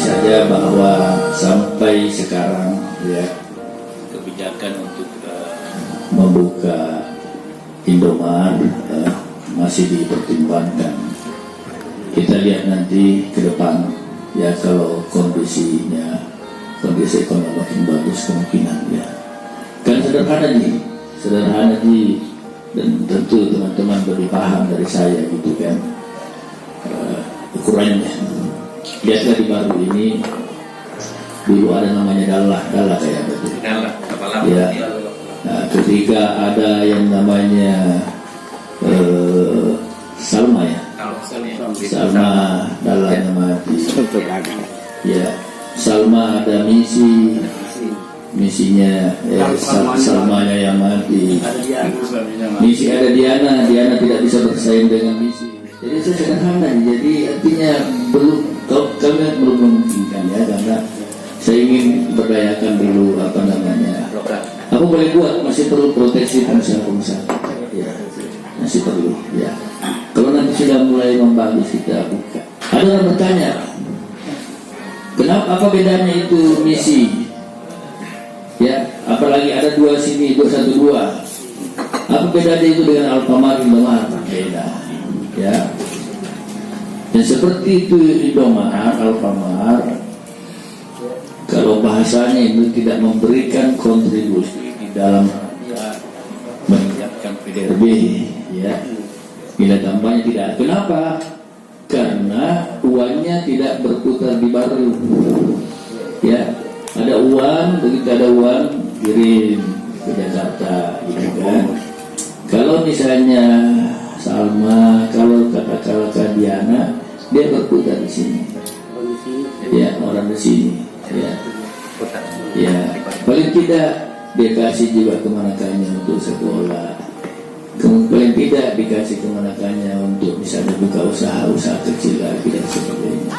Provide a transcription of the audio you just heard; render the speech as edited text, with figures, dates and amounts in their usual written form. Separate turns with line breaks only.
saja bahwa sampai sekarang ya kebijakan untuk membuka Indomaret masih dipertimbangkan. Kita lihat nanti ke depan ya, kalau kondisi ekonomi makin bagus kemungkinan ya. Kan sederhana dan tentu teman-teman lebih paham dari saya gitu kan ukurannya. Lihatlah di baru ini dulu ada namanya dalah kayak betul. Ya. Nah, ketika ada yang namanya Salma ya. Salma dalahnya mati. Ya, Salma ada misinya Salmanya yang mati. Misi ada Diana tidak bisa bersaing dengan misi. Jadi itu sederhana. Jadi artinya kami belum memungkinkan ya, karena saya ingin berdayakan dulu apa boleh buat, masih perlu proteksi pengusaha-pengusaha ya, masih perlu ya. Kalau nanti sudah mulai membagus kita buka. Ada yang bertanya, kenapa, apa bedanya itu misi ya, apalagi ada dua sini 212, apa bedanya itu dengan Alfamart, Indomaret? Beda ya. Dan seperti itu Indomaret, Alfamart, kalau bahasanya itu tidak memberikan kontribusi di dalam meningkatkan PDRB ya, nilai tambahnya tidak. Kenapa? Karena uangnya tidak berputar di baru ya. Ada uang, begitu ada uang kirim ke Jakarta gitu kan. Kalau misalnya Salma, kalau katakanlah Diana, dia berputar di sini ya, orang di sini ya, paling tidak dia kasih juga kemanakannya untuk sekolah, paling tidak dikasih kemanakannya untuk misalnya buka usaha kecil lagi dan sebagainya.